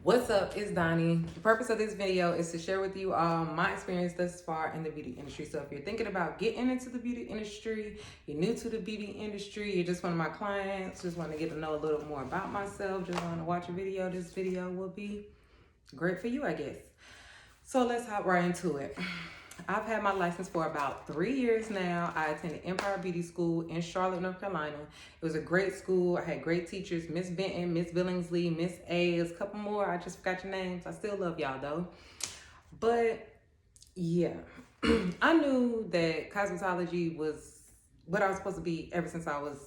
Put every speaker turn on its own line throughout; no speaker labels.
What's up? It's Donnie. The purpose of this video is to share with you all my experience thus far in the beauty industry. So if you're thinking about getting into the beauty industry, you're new to the beauty industry, you're just one of my clients, just want to get to know a little more about myself, just want to watch a video, this video will be great for you, I guess. So let's hop right into it. I've had my license for about 3 years now. I attended Empire Beauty School in Charlotte, North Carolina. It was a great school. I had great teachers, Miss Benton, Miss Billingsley, Miss A, a couple more. I just forgot your names. I still love y'all though. But yeah, I knew that cosmetology was what I was supposed to be ever since I was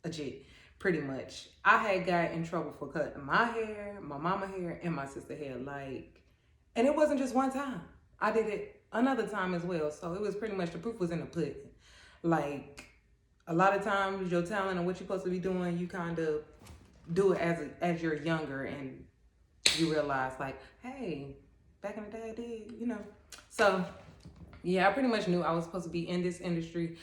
a jit, pretty much. I had got in trouble for cutting my hair, my mama hair, and my sister hair. And it wasn't just one time. I did it another time as well. So it was pretty much the proof was in the pudding. Like a lot of times your talent and what you're supposed to be doing, you kind of do it as you're younger and you realize like, hey, back in the day I did. So yeah, I pretty much knew I was supposed to be in this industry.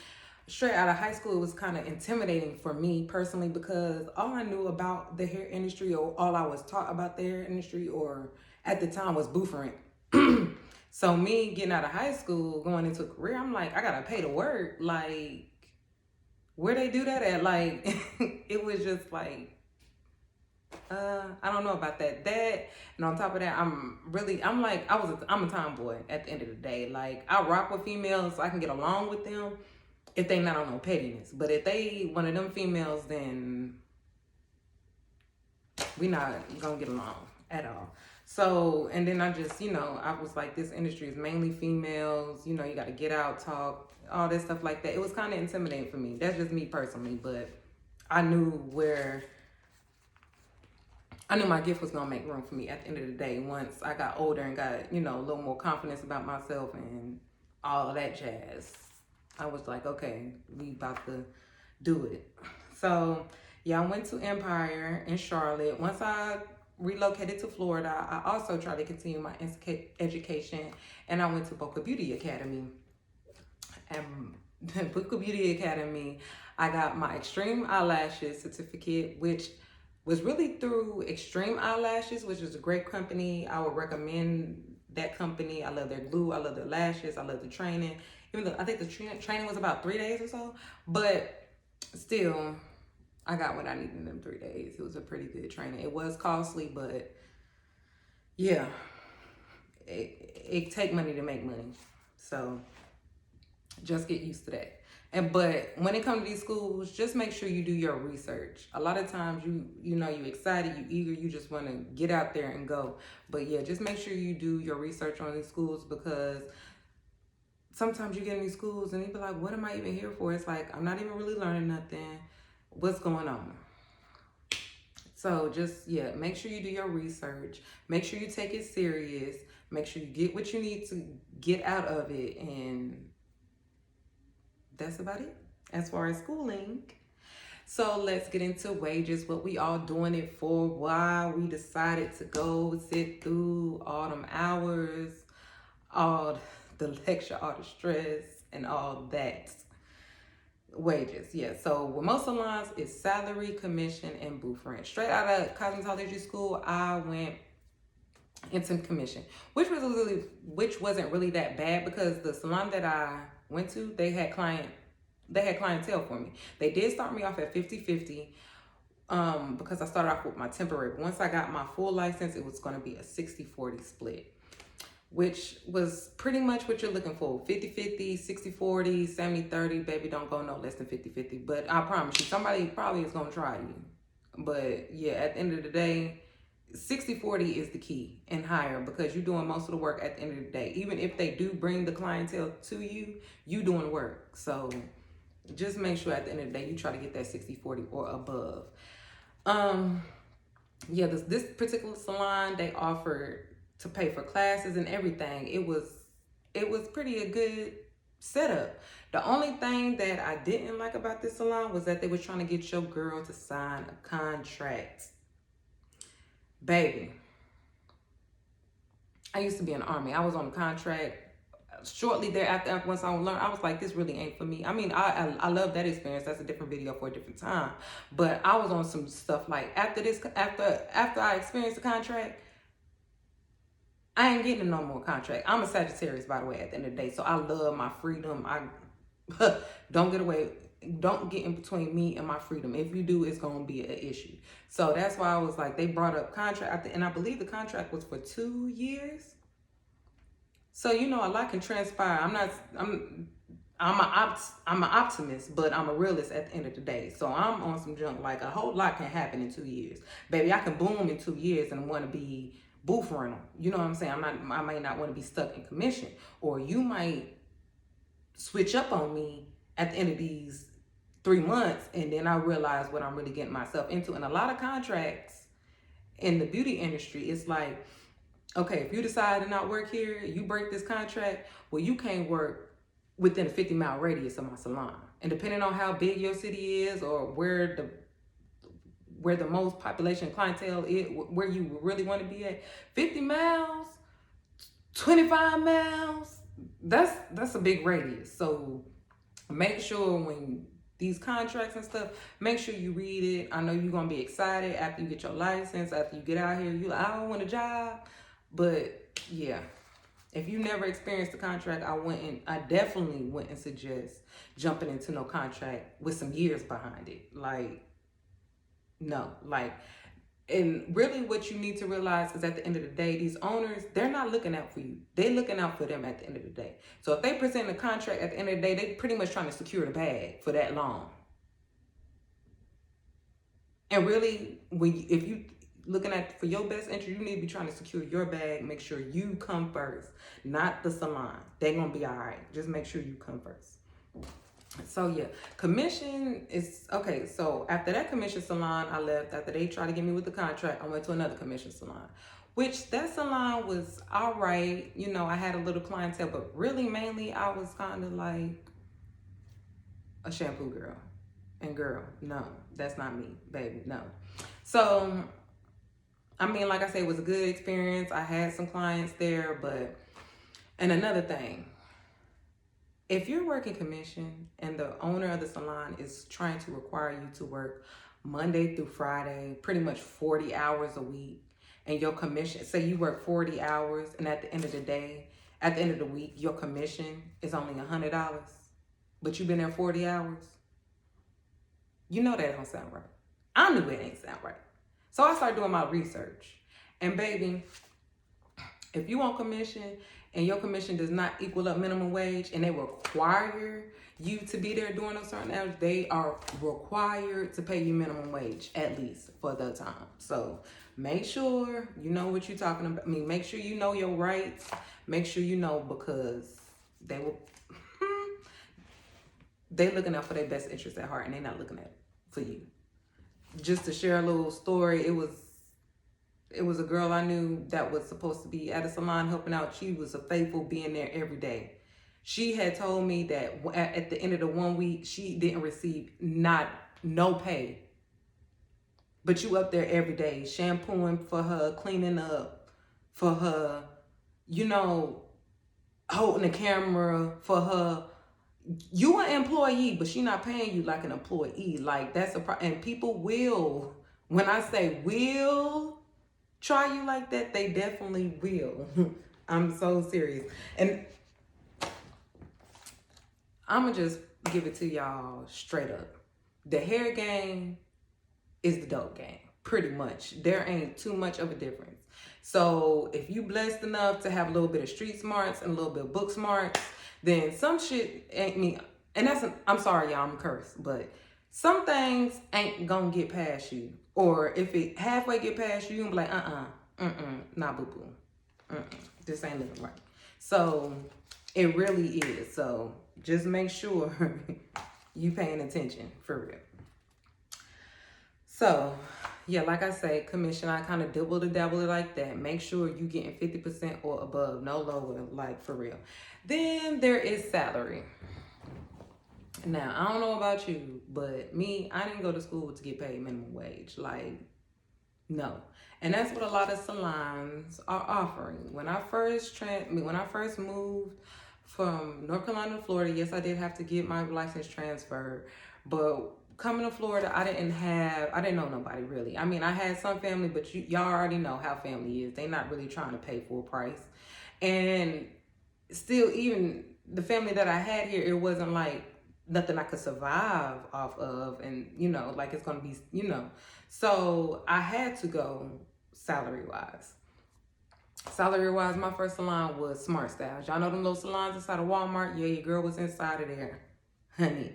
Straight out of high school, it was kind of intimidating for me personally because all I knew about the hair industry or all I was taught about the hair industry or at the time was boofering. So me getting out of high school, going into a career, I'm like, I gotta pay to work. Like, where they do that at? Like, it was just like, I don't know about that. And on top of that, I'm a tomboy at the end of the day. Like, I rock with females, so I can get along with them if they not on no pettiness. But if they one of them females, then we not gonna get along at all. So, and then I just, I was like, this industry is mainly females, you got to get out, talk, all that stuff like that. It was kind of intimidating for me. That's just me personally, but I knew my gift was going to make room for me at the end of the day. Once I got older and got, a little more confidence about myself and all of that jazz, I was like, okay, we about to do it. So yeah, I went to Empire in Charlotte. Once I relocated to Florida, I also tried to continue my education, and I went to Boca Beauty Academy. And Boca Beauty Academy, I got my Extreme Eyelashes certificate, which was really through Extreme Eyelashes, which is a great company. I would recommend that company. I love their glue, I love their lashes, I love the training. Even though I think the training was about 3 days or so, but still, I got what I needed in them 3 days. It was a pretty good training. It was costly, but yeah, it take money to make money. So just get used to that. But when it comes to these schools, just make sure you do your research. A lot of times you excited, you eager, you just want to get out there and go. But yeah, just make sure you do your research on these schools because sometimes you get in these schools and you be like, what am I even here for? It's like, I'm not even really learning nothing. What's going on? So just, yeah, make sure you do your research. Make sure you take it serious. Make sure you get what you need to get out of it. And that's about it as far as schooling. So let's get into wages, what we all doing it for, why we decided to go sit through all them hours, all the lecture, all the stress, and all that. Wages, yeah. So with most salons, it's salary, commission, and booth rent. Straight out of cosmetology school, I went into commission, which wasn't really that bad because the salon that I went to, they had clientele for me. They did start me off at 50-50 because I started off with my temporary. Once I got my full license, it was going to be a 60-40 split, which was pretty much what you're looking for. 50-50, 60-40, 70-30, baby, don't go no less than 50-50. But I promise you, somebody probably is going to try you. But yeah, at the end of the day, 60-40 is the key and higher because you're doing most of the work at the end of the day. Even if they do bring the clientele to you, you doing work. So just make sure at the end of the day, you try to get that 60-40 or above. Yeah, this particular salon, they offered to pay for classes and everything. It was pretty a good setup. The only thing that I didn't like about this salon was that they was trying to get your girl to sign a contract. Baby, I used to be in the Army. I was on a contract. Shortly thereafter, once I learned, I was like, this really ain't for me. I mean, I love that experience. That's a different video for a different time. But I was on some stuff like after I experienced the contract, I ain't getting no more contract. I'm a Sagittarius, by the way, at the end of the day. So I love my freedom. I don't get away. Don't get in between me and my freedom. If you do, it's gonna be an issue. So that's why I was like, they brought up contract, and I believe the contract was for 2 years. So you know, a lot can transpire. I'm an optimist, but I'm a realist at the end of the day. So I'm on some junk. Like, a whole lot can happen in 2 years. Baby, I can boom in 2 years and want to be booth rental. You know what I'm saying? I might not want to be stuck in commission. Or you might switch up on me at the end of these 3 months, and then I realize what I'm really getting myself into. And a lot of contracts in the beauty industry, it's like, okay, if you decide to not work here, you break this contract, well, you can't work within a 50-mile radius of my salon. And depending on how big your city is, or where the most population clientele is, where you really want to be at, 50 miles, 25 miles, that's a big radius. So make sure when these contracts and stuff, make sure you read it. I know you're gonna be excited after you get your license, after you get out here, you like, I want a job. But yeah, if you never experienced the contract, I definitely wouldn't suggest jumping into no contract with some years behind it. Like, no, like, and really what you need to realize is, at the end of the day, these owners, they're not looking out for you. They're looking out for them at the end of the day. So if they present a contract at the end of the day, they're pretty much trying to secure the bag for that long. And really, if you looking at for your best interest, you need to be trying to secure your bag. Make sure you come first, not the salon. They're gonna be all right. Just make sure you come first. So yeah, commission is okay. So after that commission salon, I left. After they tried to get me with the contract, I went to another commission salon, which that salon was all right. You know, I had a little clientele, but really mainly I was kind of like a shampoo girl. And girl, no, that's not me, baby, no. So, I mean, like I said, it was a good experience. I had some clients there, and another thing, if you're working commission and the owner of the salon is trying to require you to work Monday through Friday, pretty much 40 hours a week, and your commission, say you work 40 hours, and at the end of the day, at the end of the week, your commission is only $100, but you've been there 40 hours, you know that don't sound right. I knew it ain't sound right. So I started doing my research. And baby, if you want commission and your commission does not equal up minimum wage, and they require you to be there during a certain hours, they are required to pay you minimum wage, at least for the time. So make sure you know what you're talking about. I mean, make sure you know your rights. Make sure you know, because they looking out for their best interest at heart, and they're not looking at for you. Just to share a little story, it was a girl I knew that was supposed to be at a salon helping out. She was a faithful being there every day. She had told me that at the end of the 1 week, she didn't receive no pay. But you up there every day, shampooing for her, cleaning up for her, you know, holding the camera for her. You an employee, but she not paying you like an employee. Like, that's and people will, when I say will try you like that, they definitely will. I'm so serious. And I'm gonna just give it to y'all straight up. The hair game is the dope game, pretty much. There ain't too much of a difference. So if you blessed enough to have a little bit of street smarts and a little bit of book smarts, then some shit ain't me. And I'm sorry, y'all, I'm cursed, but some things ain't gonna get past you. Or if it halfway get past you, you gonna be like, nah, boo-boo. This ain't living right. So it really is. So just make sure you paying attention, for real. So yeah, like I say, commission, I kind of dabble it like that. Make sure you getting 50% or above, no lower, like, for real. Then there is salary. Now, I don't know about you, but me, I didn't go to school to get paid minimum wage. Like, no. And that's what a lot of salons are offering. When I first moved from North Carolina to Florida, yes, I did have to get my license transferred, but coming to Florida, I didn't know nobody really. I mean, I had some family, but y'all already know how family is. They not really trying to pay full price. And still, even the family that I had here, it wasn't like nothing I could survive off of. And, like it's going to be, So I had to go salary-wise. Salary-wise, my first salon was Smart Styles. Y'all know them little salons inside of Walmart? Yeah, your girl was inside of there. Honey.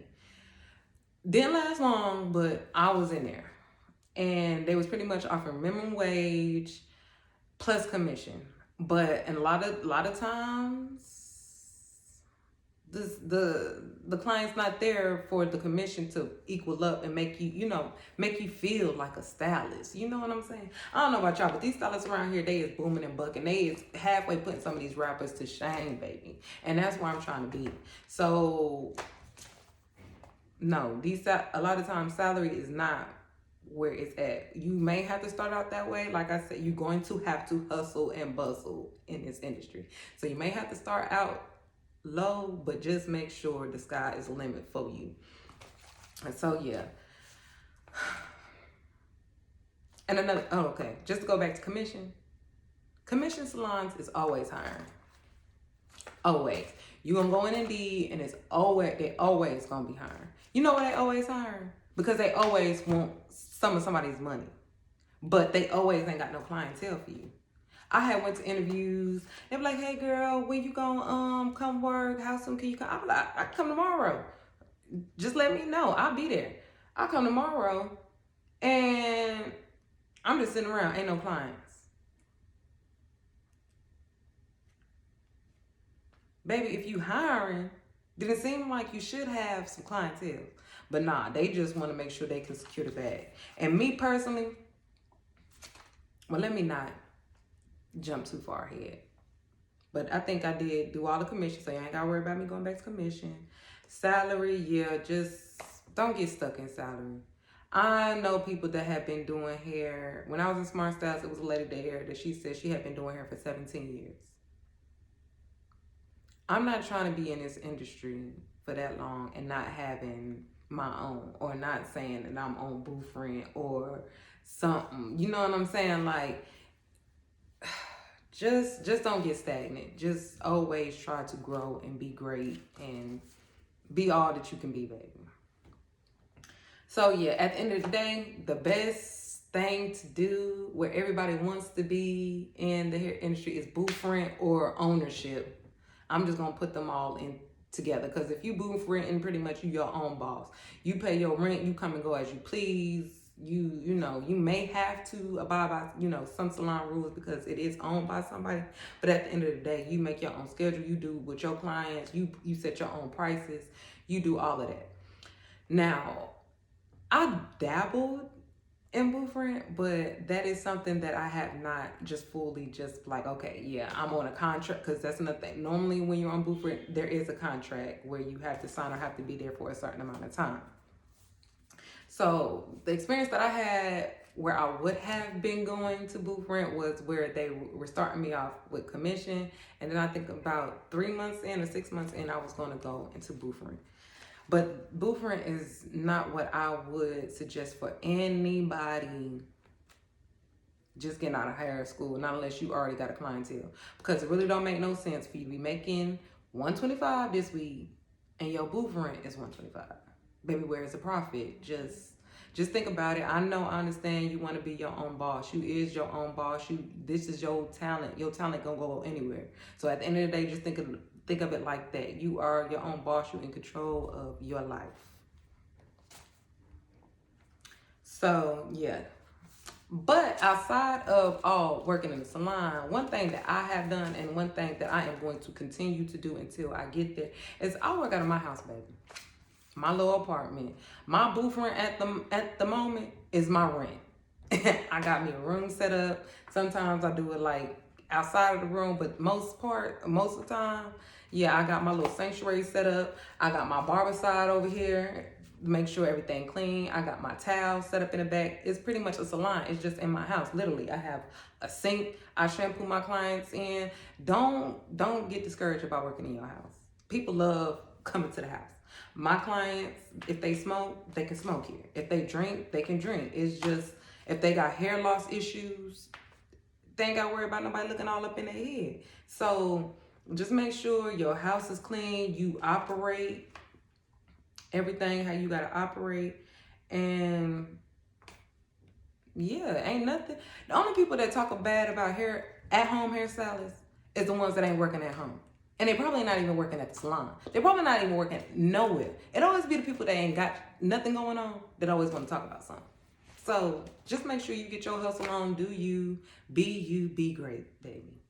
Didn't last long, but I was in there. And they was pretty much offering minimum wage plus commission. But in a lot of times, the client's not there for the commission to equal up and make you feel like a stylist. You know what I'm saying? I don't know about y'all, but these stylists around here, they is booming and bucking. They is halfway putting some of these rappers to shame, baby. And that's where I'm trying to be. So no, a lot of times salary is not where it's at. You may have to start out that way. Like I said, you're going to have to hustle and bustle in this industry. So you may have to start out low, but just make sure the sky is the limit for you. And so yeah. And okay, just to go back to commission. Commission salons is always hiring. Always. You're gonna go in Indeed and they always gonna be hiring. You know why they always hiring? Because they always want some of somebody's money. But they always ain't got no clientele for you. I had went to interviews. They be like, hey girl, when you gonna come work? How soon can you come? I be like, I can come tomorrow. Just let me know. I'll be there. I'll come tomorrow. And I'm just sitting around. Ain't no clients. Baby, if you hiring, then it seems like you should have some clientele. But nah, they just want to make sure they can secure the bag. And me personally, well, let me not jump too far ahead. But I think I did do all the commission, so you ain't got to worry about me going back to commission. Salary, yeah, just don't get stuck in salary. I know people that have been doing hair. When I was in Smart Styles, it was a lady there that she said she had been doing hair for 17 years. I'm not trying to be in this industry for that long and not having my own, or not saying that I'm on booth rent or something. You know what I'm saying? Like, just don't get stagnant. Just always try to grow and be great and be all that you can be, baby. So yeah, at the end of the day, the best thing to do where everybody wants to be in the hair industry is booth rent or ownership. I'm just gonna put them all in together, because if you booth renting, pretty much you your own boss. You pay your rent, you come and go as you please. You may have to abide by some salon rules because it is owned by somebody, but at the end of the day, you make your own schedule. You do with your clients, you set your own prices, you do all of that. Now, I dabbled in booth rent, but that is something that I have not just fully just like, okay, yeah, I'm on a contract, because that's another thing. Normally when you're on booth rent, there is a contract where you have to sign or have to be there for a certain amount of time. So the experience that I had where I would have been going to booth rent was where they were starting me off with commission, and then I think about 3 months in or 6 months in, I was going to go into booth rent. But booth rent is not what I would suggest for anybody just getting out of higher school, not unless you already got a clientele. Because it really don't make no sense for you to be making $125 this week and your booth rent is $125. Baby, where is the profit? Just think about it. I understand you want to be your own boss. You is your own boss. This is your talent. Your talent gonna go anywhere. So at the end of the day, just think of it like that. You are your own boss. You're in control of your life. So yeah. But outside of all working in the salon, one thing that I have done and one thing that I am going to continue to do until I get there is I work out of my house, baby. My little apartment. My booth rent at the moment is my rent. I got me a room set up. Sometimes I do it like outside of the room, but most of the time, yeah, I got my little sanctuary set up. I got my barber side over here, make sure everything clean. I got my towel set up in the back. It's pretty much a salon. It's just in my house. Literally, I have a sink. I shampoo my clients in. Don't get discouraged about working in your house. People love coming to the house. My clients, if they smoke, they can smoke here. If they drink, they can drink. It's just, if they got hair loss issues, they ain't got to worry about nobody looking all up in their head. So just make sure your house is clean. You operate everything how you got to operate. And yeah, ain't nothing. The only people that talk bad about hair, at-home hairstylists, is the ones that ain't working at home. And they probably not even working at the salon. They're probably not even working nowhere. It always be the people that ain't got nothing going on that always want to talk about something. So just make sure you get your hustle on. Do you, be great, baby.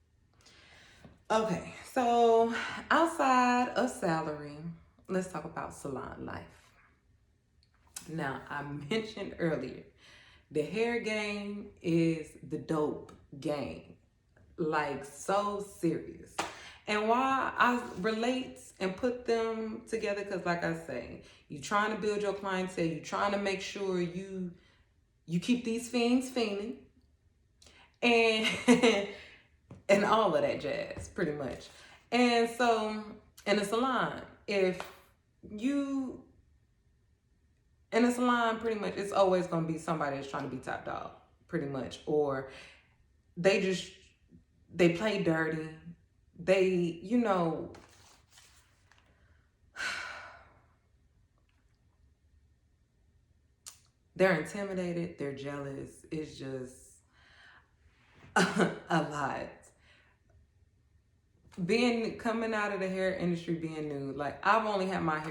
Okay, so outside of salary, let's talk about salon life. Now, I mentioned earlier, the hair game is the dope game. Like, so serious. And why I relate and put them together, because like I say, you trying to build your clientele, you trying to make sure you keep these fiends fiending, and and all of that jazz, pretty much. And so in a salon, if you in a salon, pretty much it's always gonna be somebody that's trying to be top dog, pretty much, or they play dirty. They, they're intimidated, they're jealous. It's just a lot. Coming out of the hair industry, being new, like I've only had my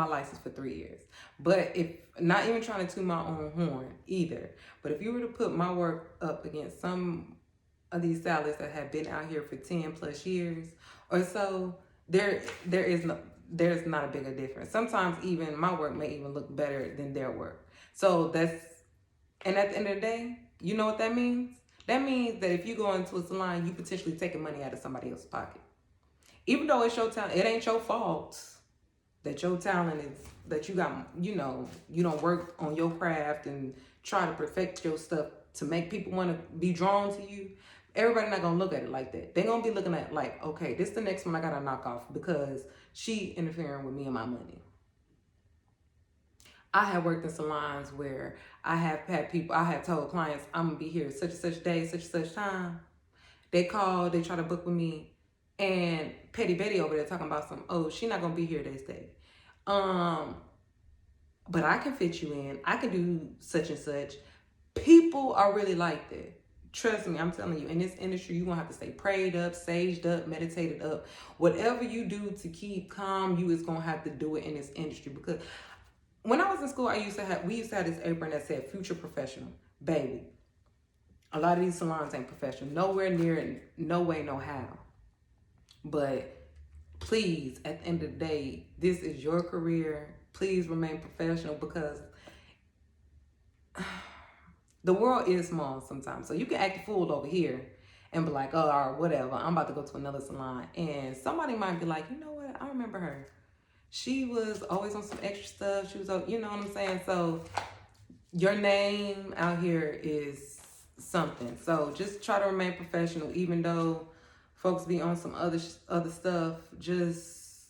license for 3 years. But if not even trying to toot my own horn either, but if you were to put my work up against some of these stylists that have been out here for 10 plus years or so, there's not a bigger difference. Sometimes even my work may even look better than their work. So and at the end of the day, you know what that means? That means that if you go into a salon, you potentially taking money out of somebody else's pocket. Even though it's your talent, it ain't your fault that your talent is, that you got, you don't work on your craft and try to perfect your stuff to make people want to be drawn to you. Everybody not going to look at it like that. They're going to be looking at like, okay, this is the next one I got to knock off because she interfering with me and my money. I have worked in salons where I have told clients, I'm going to be here such and such day, such and such time. They call, they try to book with me, and Petty Betty over there talking about she not going to be here this day. But I can fit you in. I can do such and such. People are really like that. Trust me, I'm telling you, in this industry, you're going to have to stay prayed up, saged up, meditated up. Whatever you do to keep calm, you is going to have to do it in this industry. Because when I was in school, we used to have this apron that said future professional. Baby, a lot of these salons ain't professional. Nowhere near it, no way, no how. But please, at the end of the day, this is your career. Please remain professional, because the world is small sometimes. So you can act a fool over here and be like, oh, all right, whatever, I'm about to go to another salon. And somebody might be like, you know what? I remember her. She was always on some extra stuff. She was, you know what I'm saying? So your name out here is something. So just try to remain professional, even though folks be on some other stuff. Just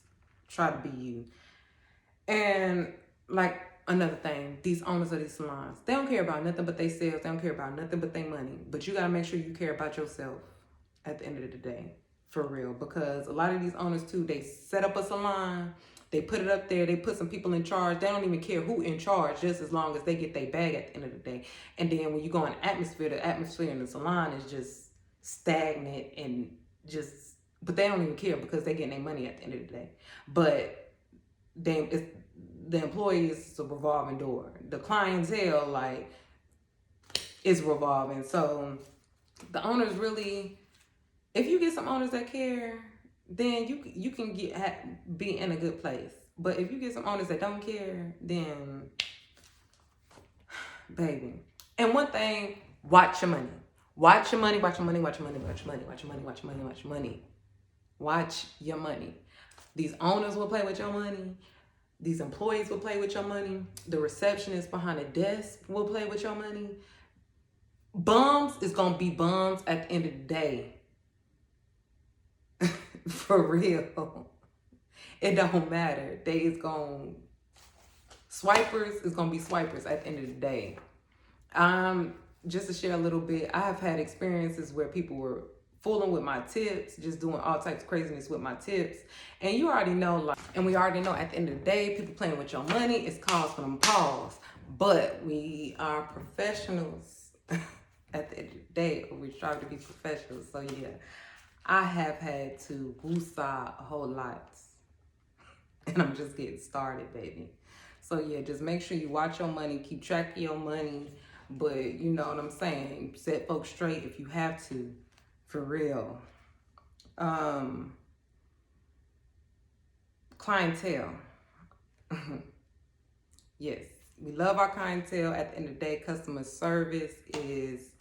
try to be you. And like another thing, these owners of these salons, they don't care about nothing but they sales. They don't care about nothing but their money. But you got to make sure you care about yourself at the end of the day, for real. Because a lot of these owners too, they set up a salon, they put it up there, they put some people in charge. They don't even care who in charge, just as long as they get their bag at the end of the day. And then when you go in the atmosphere in the salon is just stagnant and but they don't even care because they're getting their money at the end of the day. But the employee is a revolving door. The clientele, like, is revolving. So the owners really, if you get some owners that care, then you can be in a good place. But if you get some owners that don't care, then baby. And one thing, watch your money. Watch your money, watch your money, watch your money, watch your money, watch your money, watch your money, watch your money. Watch your money. These owners will play with your money. These employees will play with your money. The receptionist behind the desk will play with your money. Bums is going to be bums at the end of the day. For real. It don't matter. They is going swipers is gonna be swipers at the end of the day. Just to share a little bit, I have had experiences where people were fooling with my tips, just doing all types of craziness with my tips. And you already know, like, and we already know at the end of the day, people playing with your money is cause for them pause. But we are professionals at the end of the day, or we strive to be professionals. So yeah, I have had to woosah a whole lot. And I'm just getting started, baby. So yeah, just make sure you watch your money, keep track of your money. But you know what I'm saying? Set folks straight if you have to, for real. Clientele. Yes, we love our clientele. At the end of the day, customer service is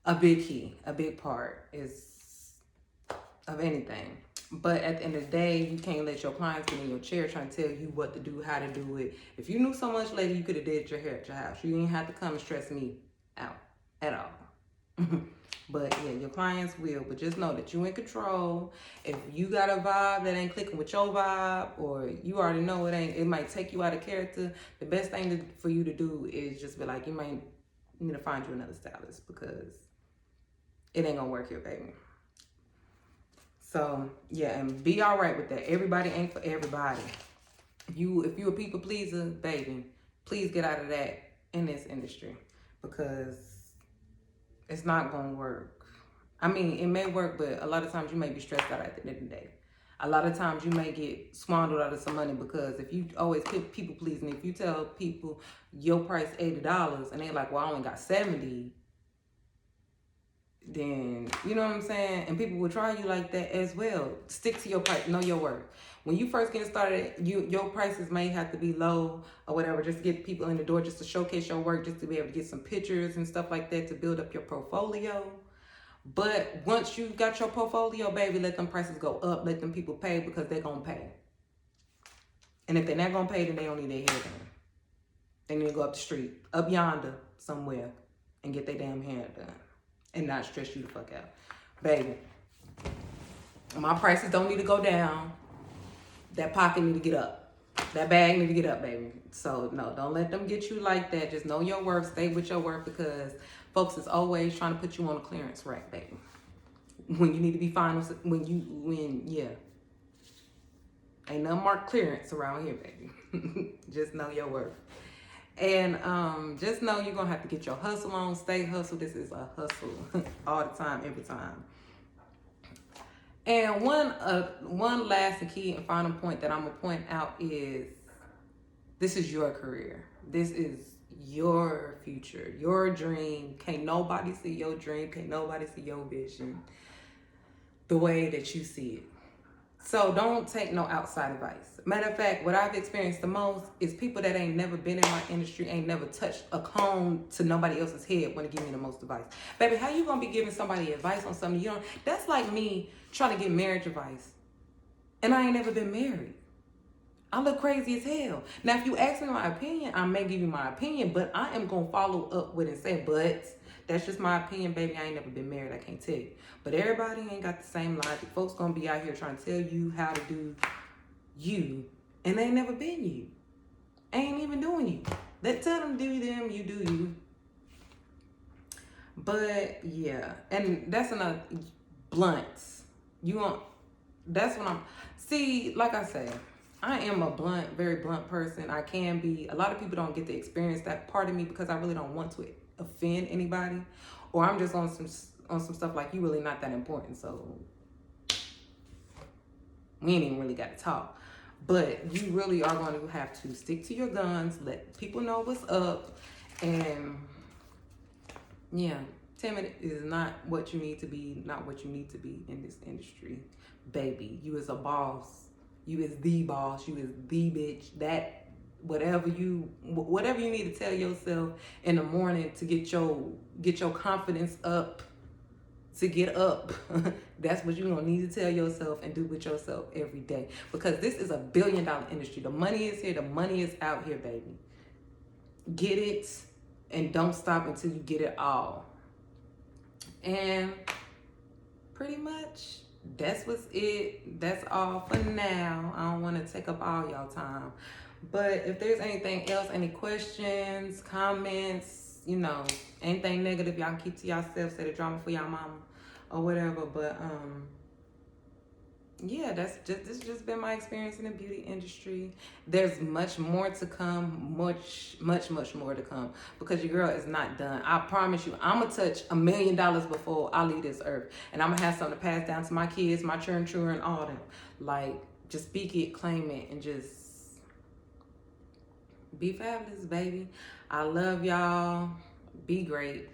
a big key, a big part is of anything. But at the end of the day, you can't let your clients get in your chair trying to tell you what to do, how to do it. If you knew so much, lady, you could have did your hair at your house. You didn't have to come and stress me out at all. But yeah, your clients will. But just know that you in control. If you got a vibe that ain't clicking with your vibe, or you already know it might take you out of character. The best thing for you to do is just be like, you might need to find you another stylist because it ain't gonna work here, baby. So yeah, and be all right with that. Everybody ain't for everybody. If you a people pleaser, baby, please get out of that in this industry because it's not gonna work. I mean, it may work, but a lot of times you may be stressed out at the end of the day. A lot of times you may get squandered out of some money because if you always people pleasing, if you tell people your price $80 and they're like, well, I only got 70, then you know what I'm saying? And people will try you like that as well. Stick to your price, know your worth. When you first get started, your prices may have to be low or whatever, just to get people in the door, just to showcase your work, just to be able to get some pictures and stuff like that to build up your portfolio. But once you got your portfolio, baby, let them prices go up, let them people pay because they're gonna pay. And if they're not gonna pay, then they don't need their hair done. They need to go up the street, up yonder somewhere, and get their damn hair done. And not stress you the fuck out. Baby, my prices don't need to go down. That pocket need to get up. That bag need to get up, baby. So no, don't let them get you like that. Just know your worth. Stay with your worth because folks is always trying to put you on a clearance rack, baby. When you need to be final, yeah. Ain't nothing marked clearance around here, baby. Just know your worth. And just know you're gonna have to get your hustle on. Stay hustle. This is a hustle all the time, every time. And one last and key and final point that I'm gonna point out is this is your career. This is your future, your dream. Can't nobody see your dream. Can't nobody see your vision the way that you see it. So don't take no outside advice. Matter of fact, what I've experienced the most is people that ain't never been in my industry, ain't never touched a comb to nobody else's head want to give me the most advice. Baby, how you gonna be giving somebody advice on something you don't? That's like me trying to get marriage advice, and I ain't never been married. I look crazy as hell. Now, if you ask me my opinion, I may give you my opinion, but I am gonna follow up with and say, but that's just my opinion, baby. I ain't never been married. I can't tell you. But everybody ain't got the same logic. Folks gonna be out here trying to tell you how to do you, and they ain't never been you. Ain't even doing you. They tell them do them, you do you. But yeah, and that's another blunt. You want? That's what I'm. See, like I say, I am a blunt, very blunt person. I can be. A lot of people don't get to experience that part of me because I really don't want to offend anybody, or I'm just on some stuff like you really not that important, so we ain't even really got to talk. But you really are going to have to stick to your guns, let people know what's up, and yeah, timid is not what you need to be, not what you need to be in this industry, baby. You is a boss. You is the boss. You is the bitch. That whatever you need to tell yourself in the morning to get your confidence up, to get up. That's what you're gonna need to tell yourself and do with yourself every day. Because this is a $1 billion industry. The money is here, the money is out here, baby. Get it and don't stop until you get it all. And pretty much that's what's it. That's all for now. I don't want to take up all y'all time. But if there's anything else, any questions, comments, anything negative, y'all can keep to yourself. Say the drama for y'all mama or whatever. But yeah, this has just been my experience in the beauty industry. There's much more to come, much more to come, because your girl is not done. I promise you, I'm gonna touch $1 million before I leave this earth, and I'm gonna have something to pass down to my kids, my children, all them. Like, just speak it, claim it, and just be fabulous, baby. I love y'all. Be great.